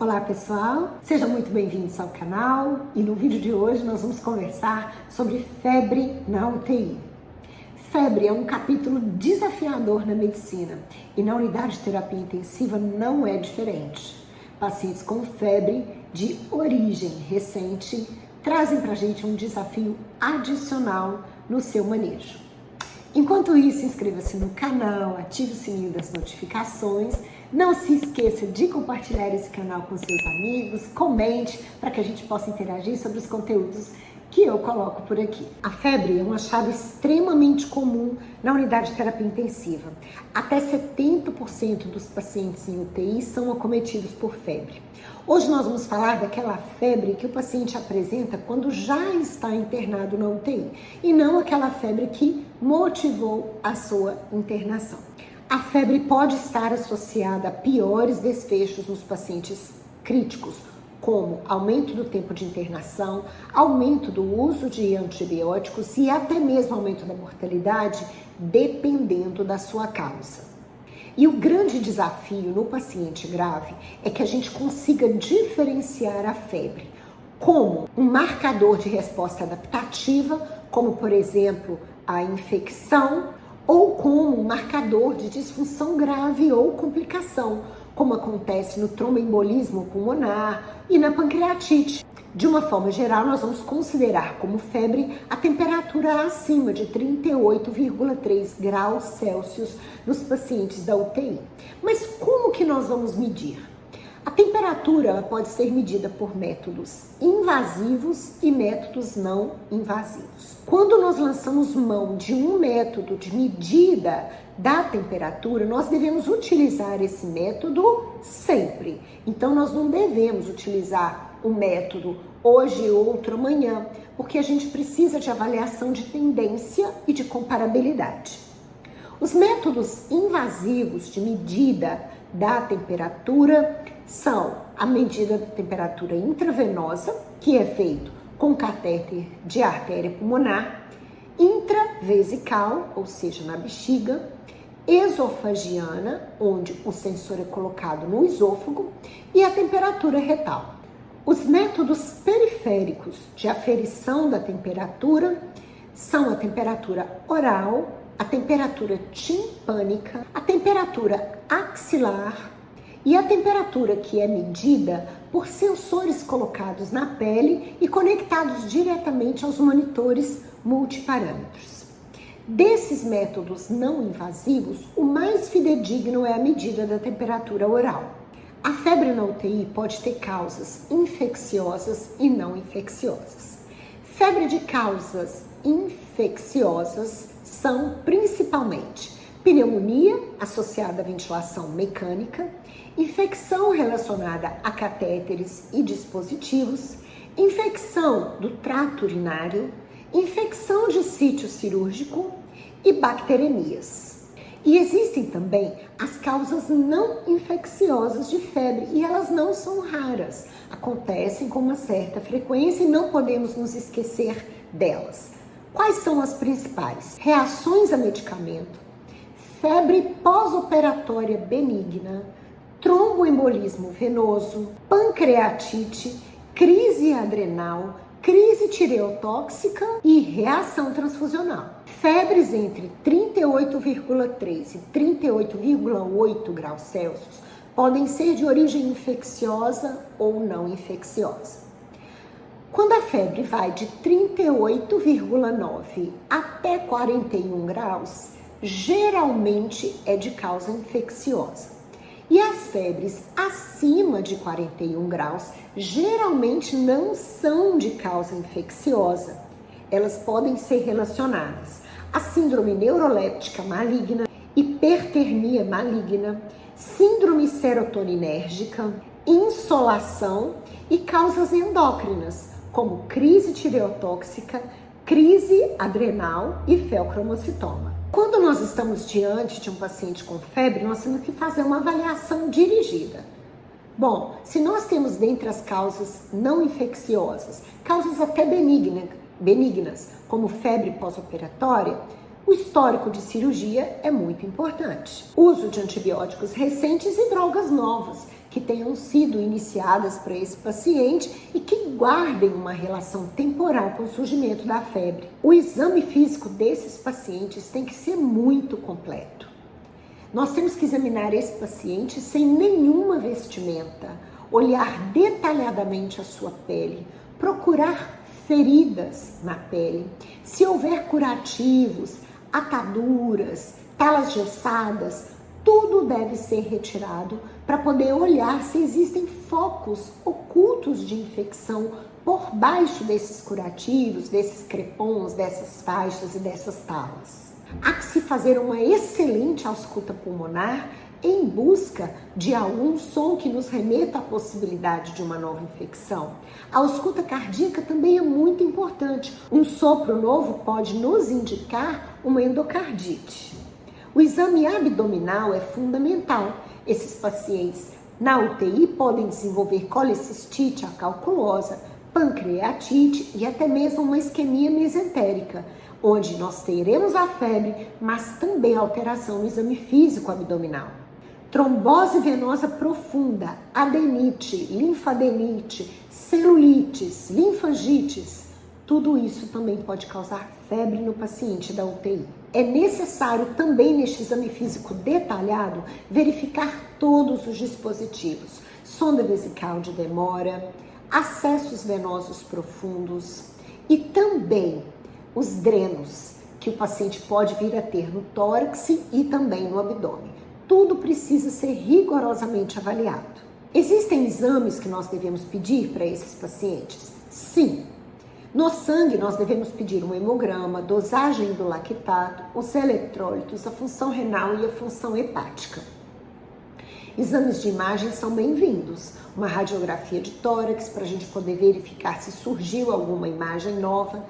Olá pessoal, sejam muito bem-vindos ao canal e no vídeo de hoje nós vamos conversar sobre febre na UTI. Febre é um capítulo desafiador na medicina e na unidade de terapia intensiva não é diferente. Pacientes com febre de origem recente trazem pra gente um desafio adicional no seu manejo. Enquanto isso, inscreva-se no canal, ative o sininho das notificações, não se esqueça de compartilhar esse canal com seus amigos, comente para que a gente possa interagir sobre os conteúdos que eu coloco por aqui. A febre é um achado extremamente comum na unidade de terapia intensiva. Até 70% dos pacientes em UTI são acometidos por febre. Hoje nós vamos falar daquela febre que o paciente apresenta quando já está internado na UTI e não aquela febre que motivou a sua internação. A febre pode estar associada a piores desfechos nos pacientes críticos, como aumento do tempo de internação, aumento do uso de antibióticos e até mesmo aumento da mortalidade, dependendo da sua causa. E o grande desafio no paciente grave é que a gente consiga diferenciar a febre como um marcador de resposta adaptativa, como por exemplo a infecção, ou como um marcador de disfunção grave ou complicação, como acontece no tromboembolismo pulmonar e na pancreatite. De uma forma geral, nós vamos considerar como febre a temperatura acima de 38,3 graus Celsius nos pacientes da UTI. Mas como que nós vamos medir? A temperatura ela pode ser medida por métodos invasivos e métodos não invasivos. Quando nós lançamos mão de um método de medida da temperatura, nós devemos utilizar esse método sempre. Então, nós não devemos utilizar um método hoje e outro amanhã, porque a gente precisa de avaliação de tendência e de comparabilidade. Os métodos invasivos de medida da temperatura são a medida da temperatura intravenosa, que é feito com catéter de artéria pulmonar, intravesical, ou seja, na bexiga, esofagiana, onde o sensor é colocado no esôfago, e a temperatura retal. Os métodos periféricos de aferição da temperatura são a temperatura oral, a temperatura timpânica, a temperatura axilar e a temperatura que é medida por sensores colocados na pele e conectados diretamente aos monitores multiparâmetros. Desses métodos não invasivos, o mais fidedigno é a medida da temperatura oral. A febre na UTI pode ter causas infecciosas e não infecciosas. Febre de causas infecciosas são principalmente pneumonia associada à ventilação mecânica, infecção relacionada a catéteres e dispositivos, infecção do trato urinário, infecção de sítio cirúrgico e bacteremias. E existem também as causas não infecciosas de febre e elas não são raras, acontecem com uma certa frequência e não podemos nos esquecer delas. Quais são as principais? Reações a medicamento, febre pós-operatória benigna, tromboembolismo venoso, pancreatite, crise adrenal, crise tireotóxica e reação transfusional. Febres entre 38,3 e 38,8 graus Celsius podem ser de origem infecciosa ou não infecciosa. Quando a febre vai de 38,9 até 41 graus, geralmente é de causa infecciosa. E as febres acima de 41 graus geralmente não são de causa infecciosa. Elas podem ser relacionadas a síndrome neuroléptica maligna, hipertermia maligna, síndrome serotoninérgica, insolação e causas endócrinas, como crise tireotóxica, crise adrenal e feocromocitoma. Quando nós estamos diante de um paciente com febre, nós temos que fazer uma avaliação dirigida. Bom, se nós temos dentre as causas não infecciosas, causas até benignas, como febre pós-operatória, o histórico de cirurgia é muito importante. Uso de antibióticos recentes e drogas novas, que que tenham sido iniciadas para esse paciente e que guardem uma relação temporal com o surgimento da febre. O exame físico desses pacientes tem que ser muito completo. Nós temos que examinar esse paciente sem nenhuma vestimenta, olhar detalhadamente a sua pele, procurar feridas na pele. Se houver curativos, ataduras, talas gessadas, tudo deve ser retirado para poder olhar se existem focos ocultos de infecção por baixo desses curativos, desses crepons, dessas faixas e dessas talas. Há que se fazer uma excelente ausculta pulmonar em busca de algum som que nos remeta à possibilidade de uma nova infecção. A ausculta cardíaca também é muito importante. Um sopro novo pode nos indicar uma endocardite. O exame abdominal é fundamental. Esses pacientes na UTI podem desenvolver colecistite acalculosa, pancreatite e até mesmo uma isquemia mesentérica, onde nós teremos a febre, mas também alteração no exame físico abdominal. Trombose venosa profunda, adenite, linfadenite, celulites, linfangites, tudo isso também pode causar febre no paciente da UTI. É necessário também neste exame físico detalhado verificar todos os dispositivos, sonda vesical de demora, acessos venosos profundos e também os drenos que o paciente pode vir a ter no tórax e também no abdômen. Tudo precisa ser rigorosamente avaliado. Existem exames que nós devemos pedir para esses pacientes? Sim. No sangue, nós devemos pedir um hemograma, dosagem do lactato, os eletrólitos, a função renal e a função hepática. Exames de imagem são bem-vindos. Uma radiografia de tórax para a gente poder verificar se surgiu alguma imagem nova.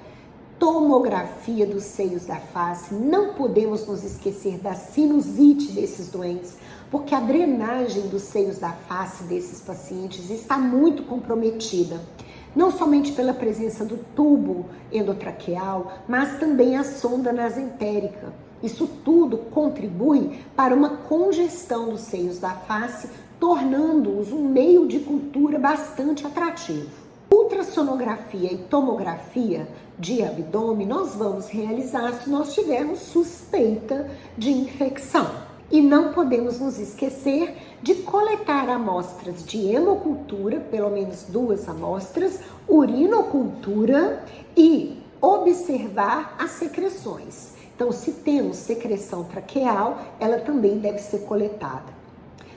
Tomografia dos seios da face. Não podemos nos esquecer da sinusite desses doentes, porque a drenagem dos seios da face desses pacientes está muito comprometida. Não somente pela presença do tubo endotraqueal, mas também a sonda nasentérica. Isso tudo contribui para uma congestão dos seios da face, tornando-os um meio de cultura bastante atrativo. Ultrassonografia e tomografia de abdômen nós vamos realizar se nós tivermos suspeita de infecção. E não podemos nos esquecer de coletar amostras de hemocultura, pelo menos 2 amostras, urinocultura e observar as secreções. Então, se temos secreção traqueal, ela também deve ser coletada.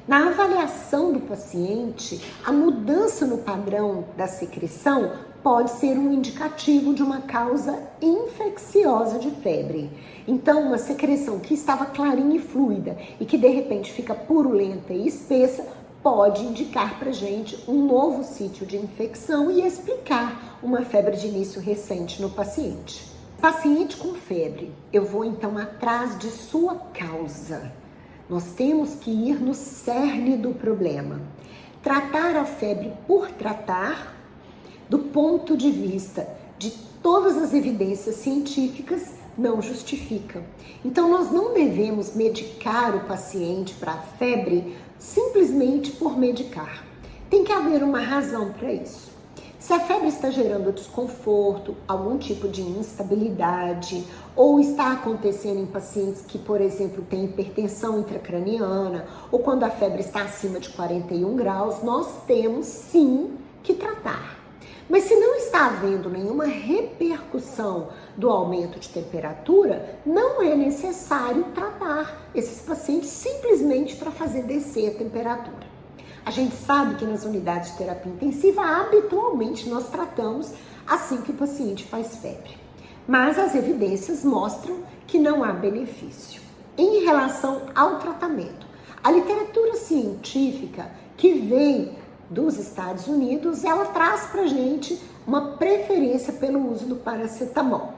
Na avaliação do paciente, a mudança no padrão da secreção pode ser um indicativo de uma causa infecciosa de febre. Então, uma secreção que estava clarinha e fluida e que de repente fica purulenta e espessa pode indicar para gente um novo sítio de infecção e explicar uma febre de início recente no paciente. Paciente com febre, eu vou então atrás de sua causa. Nós temos que ir no cerne do problema. Tratar a febre por tratar, do ponto de vista de todas as evidências científicas, não justifica. Então, nós não devemos medicar o paciente para a febre simplesmente por medicar. Tem que haver uma razão para isso. Se a febre está gerando desconforto, algum tipo de instabilidade, ou está acontecendo em pacientes que, por exemplo, têm hipertensão intracraniana, ou quando a febre está acima de 41 graus, nós temos sim que tratar. Mas se não está havendo nenhuma repercussão do aumento de temperatura, não é necessário tratar esses pacientes simplesmente para fazer descer a temperatura. A gente sabe que nas unidades de terapia intensiva, habitualmente nós tratamos assim que o paciente faz febre. Mas as evidências mostram que não há benefício. Em relação ao tratamento, a literatura científica que vem dos Estados Unidos, ela traz pra gente uma preferência pelo uso do paracetamol.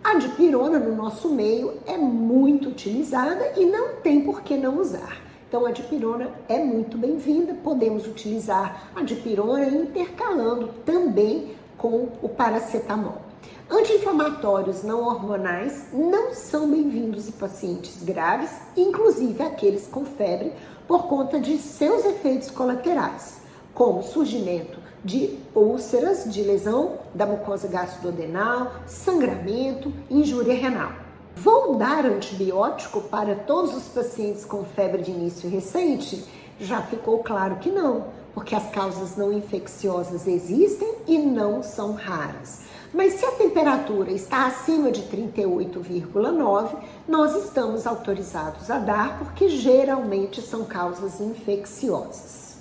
A dipirona no nosso meio é muito utilizada e não tem por que não usar. Então a dipirona é muito bem-vinda, podemos utilizar a dipirona intercalando também com o paracetamol. Anti-inflamatórios não hormonais não são bem-vindos em pacientes graves, inclusive aqueles com febre, por conta de seus efeitos colaterais, como surgimento de úlceras, de lesão da mucosa gastroduodenal, sangramento, injúria renal. Vou dar antibiótico para todos os pacientes com febre de início recente? Já ficou claro que não, porque as causas não infecciosas existem e não são raras. Mas se a temperatura está acima de 38,9, nós estamos autorizados a dar, porque geralmente são causas infecciosas.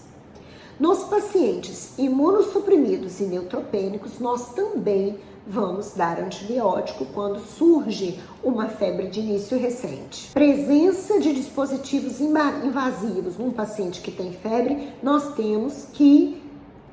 Nos pacientes imunossuprimidos e neutropênicos, nós também vamos dar antibiótico quando surge uma febre de início recente. Presença de dispositivos invasivos num paciente que tem febre, nós temos que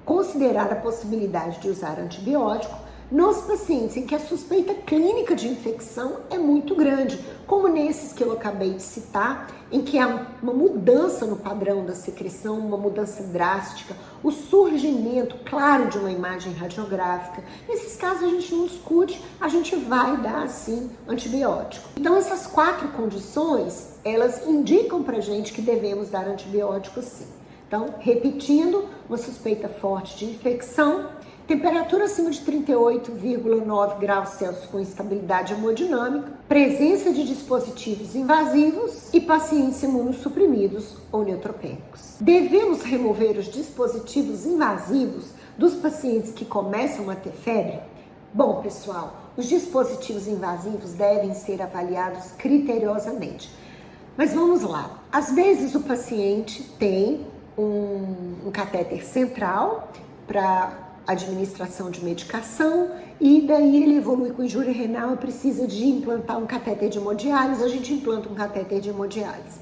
considerar a possibilidade de usar antibiótico nos pacientes em que a suspeita clínica de infecção é muito grande, como nesses que eu acabei de citar, em que há uma mudança no padrão da secreção, uma mudança drástica, o surgimento claro de uma imagem radiográfica. Nesses casos a gente não discute, a gente vai dar sim antibiótico. Então essas 4 condições, elas indicam pra gente que devemos dar antibiótico sim. Então, repetindo, uma suspeita forte de infecção, temperatura acima de 38,9 graus Celsius com instabilidade hemodinâmica, presença de dispositivos invasivos e pacientes imunossuprimidos ou neutropênicos. Devemos remover os dispositivos invasivos dos pacientes que começam a ter febre? Bom, pessoal, os dispositivos invasivos devem ser avaliados criteriosamente. Mas vamos lá. Às vezes o paciente tem um catéter central para administração de medicação e daí ele evolui com injúria renal e precisa de implantar um catéter de hemodiálise, a gente implanta um catéter de hemodiálise.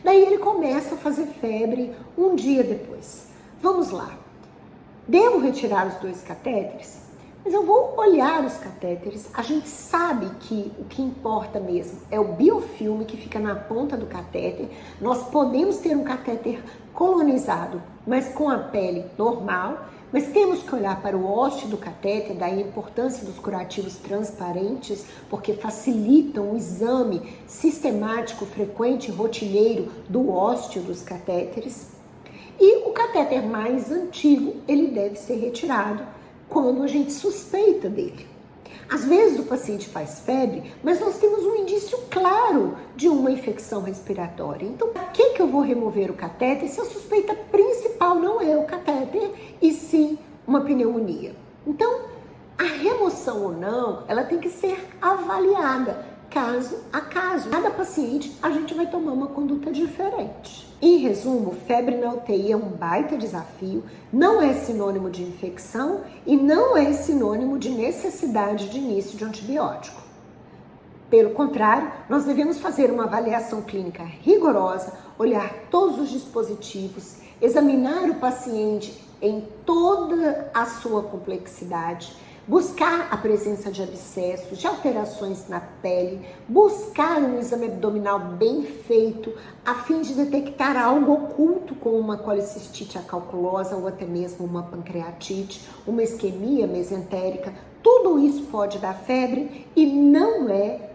Daí ele começa a fazer febre um dia depois. Vamos lá. Devo retirar os 2 catéteres? Mas eu vou olhar os catéteres. A gente sabe que o que importa mesmo é o biofilme que fica na ponta do catéter. Nós podemos ter um catéter colonizado, mas com a pele normal. Mas temos que olhar para o hósteo do catéter, daí a importância dos curativos transparentes, porque facilitam o exame sistemático, frequente e rotineiro do hósteo dos catéteres. E o catéter mais antigo, ele deve ser retirado quando a gente suspeita dele. Às vezes o paciente faz febre, mas nós temos um indício claro de uma infecção respiratória. Então, para que eu vou remover o catéter se a suspeita principal não é o catéter e sim uma pneumonia? Então, a remoção ou não, ela tem que ser avaliada caso a caso. Cada paciente, a gente vai tomar uma conduta diferente. Em resumo, febre na UTI é um baita desafio, não é sinônimo de infecção e não é sinônimo de necessidade de início de antibiótico. Pelo contrário, nós devemos fazer uma avaliação clínica rigorosa, olhar todos os dispositivos, examinar o paciente em toda a sua complexidade, buscar a presença de abscessos, de alterações na pele, buscar um exame abdominal bem feito, a fim de detectar algo oculto, como uma colicistite acalculosa ou até mesmo uma pancreatite, uma isquemia mesentérica. Tudo isso pode dar febre e não é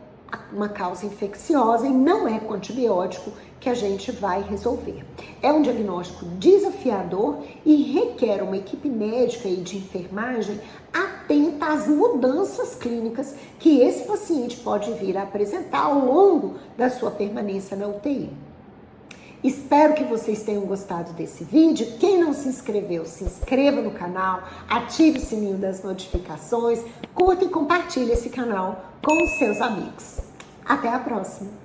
uma causa infecciosa e não é com antibiótico que a gente vai resolver. É um diagnóstico desafiador e requer uma equipe médica e de enfermagem atenta às mudanças clínicas que esse paciente pode vir a apresentar ao longo da sua permanência na UTI. Espero que vocês tenham gostado desse vídeo. Quem não se inscreveu, se inscreva no canal, ative o sininho das notificações, curta e compartilhe esse canal com os seus amigos. Até a próxima!